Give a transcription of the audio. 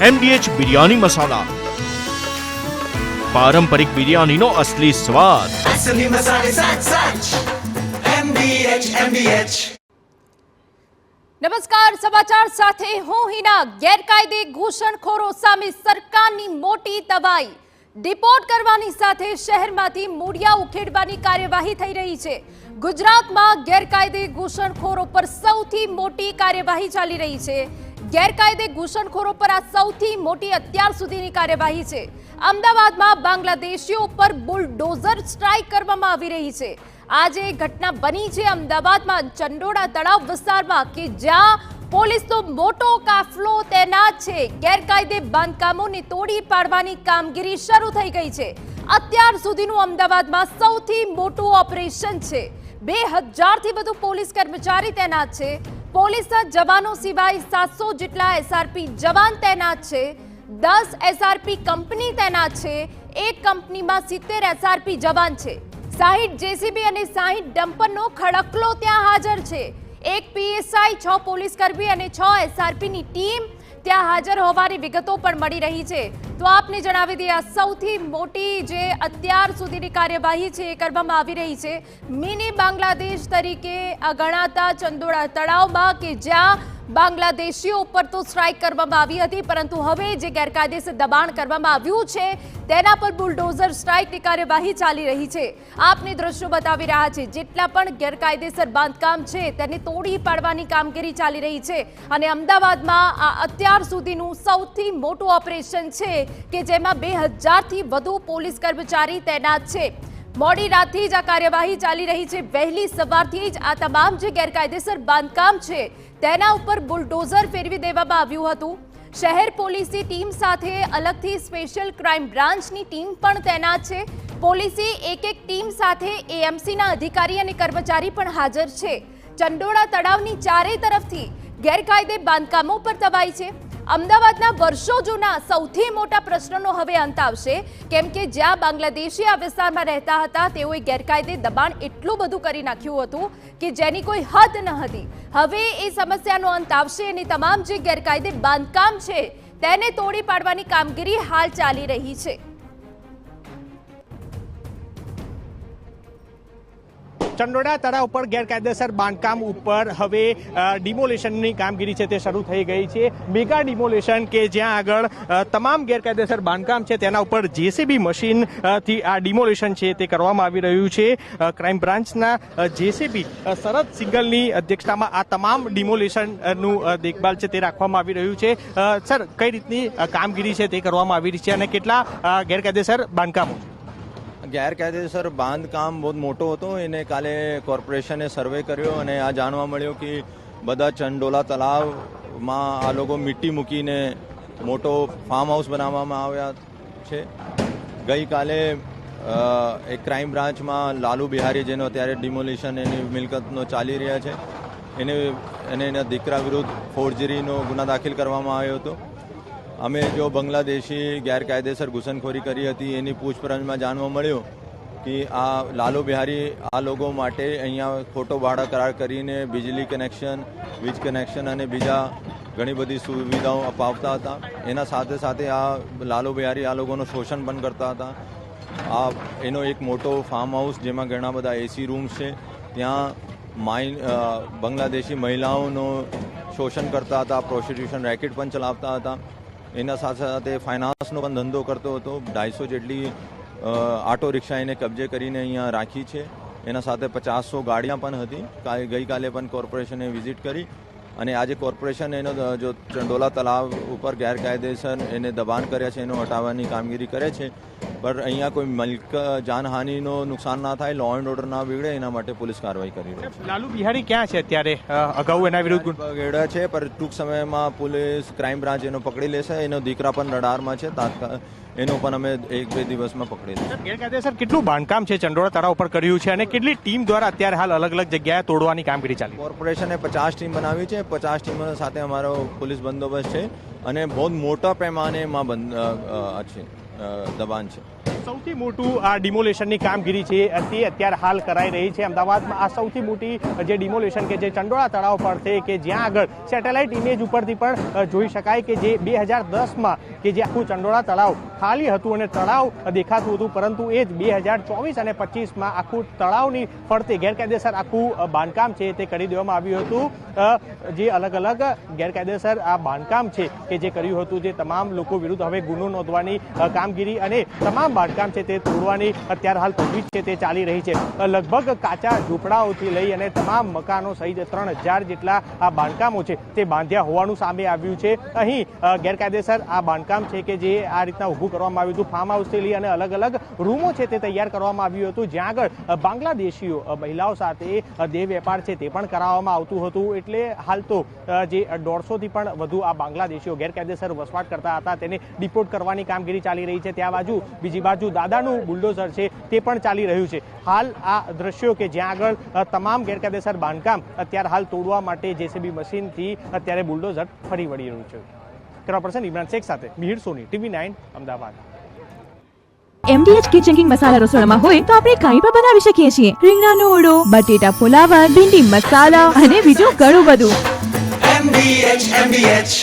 MDH biryani મસાલા, પારંપરિક બિરયાનીનો અસલી સ્વાદ। असली मसाले सच MDH। નમસ્કાર, સમાચાર સાથે હું હિના। ગેરકાયદે ઘૂસણખોરો સામે સરકારની મોટી તબાહી। ડિપોર્ટ કરવાની સાથે શહેરમાંથી મૂળિયા ઉખેડવાની કાર્યવાહી થઈ રહી છે। ગુજરાતમાં ગેરકાયદે ઘૂસણખોરો પર સૌથી મોટી કાર્યવાહી ચાલી રહી છે। ગેરકાયદે ઘૂસણખોરો પર આ સૌથી મોટી અત્યાર સુધીની કાર્યવાહી છે। અમદાવાદમાં બાંગ્લાદેશીઓ ઉપર બુલડોઝર સ્ટ્રાઇક કરવામાં આવી રહી છે। આજે ઘટના બની છે અમદાવાદમાં ચંડોળા તળાવ વિસ્તારમાં કે જ્યાં પોલીસનો મોટો કાફલો તૈનાત છે। ગેરકાયદે બાંધકામોને તોડી પાડવાની કામગીરી શરૂ થઈ ગઈ છે। અત્યાર સુધીનું અમદાવાદમાં સૌથી મોટું ઓપરેશન છે। 2000થી વધુ પોલીસ કર્મચારી તૈનાત છે। પોલીસના જવાનો સિવાય 700 જેટલા એસઆરપી જવાન તૈનાત છે। 10 એસઆરપી કંપની તૈનાત છે। એક કંપનીમાં 70 એસઆરપી જવાન છે। 60 જેસીબી અને 60 ડમ્પરનો ખડકલો ત્યાં હાજર છે। એક પીએસઆઈ, 6 પોલીસ કર્મી અને 6 એસઆરપીની ટીમ ત્યાં હાજર હોવાની વિગતો પણ મળી રહી છે। તો આપને જણાવી દઈએ, આ સૌથી મોટી જે અત્યાર સુધીની કાર્યવાહી છે એ કરવામાં આવી રહી છે મિની બાંગ્લાદેશ તરીકે ગણાતા ચંડોળા તળાવમાં કે જ્યાં બાંગ્લાદેશીઓ ઉપર તો સ્ટ્રાઇક કરવામાં આવી હતી, પરંતુ હવે જે ગેરકાયદેસર દબાણ કરવામાં આવ્યું છે તેના પર બુલડોઝર સ્ટ્રાઇકની કાર્યવાહી ચાલી રહી છે। આપને દ્રશ્યો બતાવી રહ્યા છે। જેટલા પણ ગેરકાયદેસર બાંધકામ છે તેને તોડી પાડવાની કામગીરી ચાલી રહી છે અને અમદાવાદમાં આ અત્યાર સુધીનું સૌથી મોટું ઓપરેશન છે કે જેમાં 2000થી વધુ પોલીસ કર્મચારી તૈનાત છે। મોડી રાતથી જ આ કાર્યવાહી ચાલી રહી છે। વહેલી સવારથી જ આ તમામ જે ગેરકાયદેસર બાંધકામ છે તેના ઉપર બુલડોઝર ફેરવી દેવામાં આવ્યું હતું। શહેર પોલીસની ટીમ સાથે અલગથી સ્પેશિયલ ક્રાઇમ બ્રાન્ચની ટીમ પણ તૈનાત છે। પોલીસની એક ટીમ સાથે એએમસીના અધિકારી અને કર્મચારી પણ હાજર છે। ચંડોળા તળાવની ચારે તરફથી ગેરકાયદે બાંધકામો પર તબાહી છે। અમદાવાદના વર્ષો જૂના સૌથી મોટા પ્રશ્નનો હવે અંત આવશે, કેમ કે જ્યાં બાંગ્લાદેશી આ વિસ્તારમાં રહેતા હતા તેઓએ ગેરકાયદે દબાણ એટલું બધું કરી નાખ્યું હતું કે જેની કોઈ હદ ન હતી। હવે એ સમસ્યાનો અંત આવશે અને તમામ જે ગેરકાયદે બાંધકામ છે તેને તોડી પાડવાની કામગીરી હાલ ચાલી રહી છે। ચંડોળા તળાવ ઉપર ગેરકાયદેસર બાંધકામ ઉપર હવે ડિમોલેશનની કામગીરી છે તે શરૂ થઈ ગઈ છે। મેગા ડિમોલેશન કે જ્યાં આગળ તમામ ગેરકાયદેસર બાંધકામ છે તેના ઉપર જેસીબી મશીનથી આ ડિમોલેશન છે તે કરવામાં આવી રહ્યું છે। ક્રાઇમ બ્રાન્ચના જેસીબી શરદ સિંગલની અધ્યક્ષતામાં આ તમામ ડિમોલેશનનું દેખભાલ છે તે રાખવામાં આવી રહ્યું છે। સર, કઈ રીતની કામગીરી છે તે કરવામાં આવી રહી છે અને કેટલા ગેરકાયદેસર બાંધકામો? ગેરકાયદેસર બાંધકામ બહુ મોટો હતો। એને કાલે કોર્પોરેશને સર્વે કર્યો અને આ જાણવા મળ્યું કે બધા ચંડોલા તળાવમાં આ લોકો મીઠી મૂકીને મોટો ફાર્મ હાઉસ બનાવવામાં આવ્યા છે। ગઈકાલે એક ક્રાઇમ બ્રાન્ચમાં લાલુ બિહારી, જેનો અત્યારે ડિમોલિશન એની મિલકતનો ચાલી રહ્યા છે, એના દીકરા વિરુદ્ધ ફોર્જરીનો ગુના દાખલ કરવામાં આવ્યો હતો। અમે જો બાંગ્લાદેશી ગેરકાયદેસર ઘૂસણખોરી કરી હતી એની પૂછપરછમાં જાણવા મળ્યું કે આ લાલુ બિહારી આ લોકો માટે અહીંયા ખોટો ભાડા કરાર કરીને બિજલી કનેક્શન, વીજ કનેક્શન અને બીજા ઘણી બધી સુવિધાઓ અપાવતા હતા। એના સાથે સાથે આ લાલુ બિહારી આ લોકોનું શોષણ પણ કરતા હતા। આ એનો એક મોટો ફાર્મ હાઉસ જેમાં ઘણા બધા એસી રૂમ્સ છે, ત્યાં બાંગ્લાદેશી મહિલાઓનું શોષણ કરતા હતા, પ્રોસ્ટિટ્યુશન રેકેટ પણ ચલાવતા હતા। એના સાથે સાથે ફાઇનાન્સનો પણ ધંધો કરતો હતો। 250 જેટલી આટો રિક્ષા એને કબજે કરીને અહીંયા રાખી છે। એના સાથે 50 ગાડીਆਂ પણ હતી। ગઈકાલે પણ કોર્પોરેશને વિઝિટ કરી અને આજે કોર્પોરેશન એનો જો ચંડોલા તળાવ ઉપર ગેરકાયદેસર એને દબાણ કર્યા છે એનો હટાવવાની કામગીરી કરે છે। पर અહીંયા કોઈ જાનહાનિનો નુકસાન ના થાય, લો એન્ડ ઓર્ડર ના બગડે, એના માટે પોલીસ કાર્યવાહી કરી રહી છે। લાલુ બિહારી ક્યાં છે અત્યારે? અગાઉ એના વિરુદ્ધ બગડ્યા છે, પર ટૂંક સમયમાં પોલીસ ક્રાઇમ બ્રાન્ચ એનો પકડી લેશે। એનો દીકરા પણ રડારમાં છે, એનો પણ અમે 1-2 દિવસમાં પકડી લઈશું। ગેરકાયદેસર કેટલું બાંધકામ છે ચંડોળા તળાવ ઉપર કર્યું છે અને કેટલી ટીમ દ્વારા અત્યારે હાલ અલગ અલગ જગ્યાએ તોડવાની કામગીરી ચાલી? કોર્પોરેશને 50 ટીમ બનાવી છે। 50 ટીમો સાથે અમારો પોલીસ બંદોબસ્ત છે અને બહુ મોટા પેમાને એમાં દબાણ છે। સૌથી મોટું આ ડિમોલેશનની કામગીરી છે તે અત્યારે હાલ કરાઈ રહી છે અમદાવાદમાં. આ સૌથી મોટી જે ડિમોલેશન કે જે ચંડોળા તળાવ પર છે કે જ્યાં આગળ સેટેલાઇટ ઇમેજ ઉપરથી પણ જોઈ શકાય કે જે 2010માં કે જે આખું ચંડોળા તળાવ ખાલી હતું અને તળાવ દેખાતું હતું, પરંતુ એ જ 2024 અને 25માં આખું તળાવની ફરતે ગેરકાયદેસર આખું બાંધકામ છે તે કરી દેવામાં આવ્યું હતું. જે અલગ અલગ ગેરકાયદેસર આ બાંધકામ છે કે જે કર્યું હતું તે તમામ લોકો વિરુદ્ધ હવે ગુનો નોંધવાની કામગીરી અને તમામ બાંધકામ છે તે તોડવાની અત્યારે હાલ તજવીજ છે તે ચાલી રહી છે. લગભગ કાચા ઝૂંપડાઓથી લઈ અને તમામ મકાનો સહિત 3000 જેટલા આ બાંધકામો છે તે બાંધ્યા હોવાનું સામે આવ્યું છે. અહીં ગેરકાયદેસર આ બાંધકામ છે કે જે આ રીતના ઊભું કરવામાં આવ્યું હતું, ફાર્મ હાઉસથી લઈ અને અલગ અલગ રૂમો છે તે તૈયાર કરવામાં આવ્યું હતું, જ્યાં આગળ બાંગ્લાદેશીઓ મહિલાઓ સાથે દેહ વેપાર છે તે પણ કરાવવામાં આવતું હતું. એટલે હાલ તો જે 150થી પણ વધુ આ બાંગ્લાદેશીઓ ગેરકાયદેસર વસવાટ કરતા હતા તેને ડિપોર્ટ કરવાની કામગીરી ચાલી રહી છે. ત્યાં બાજુ બીજી બાજુ દાદાનું બુલડોઝર છે તે પણ ચાલી રહ્યું છે. હાલ આ દ્રશ્યો કે જ્યાં આગળ તમામ ગેરકાયદેસર બાંધકામ અત્યારે હાલ તોડવા માટે જેસીબી મશીનથી અત્યારે બુલડોઝર ફરી વળી રહ્યું છે. કેમેરા પર્સન ઇમરાન શેખ સાથે Mihir Soni, TV9 Ahmedabad. MDH kitchen king masala રસોડામાં હોય તો આપણે કાંઈ પણ બનાવી શકીએ છીએ. રીંગણાનો ઓળો, બટેટા ફુલાવર, ભીંડી મસાલા અને બીજું ઘણું બધું. MDH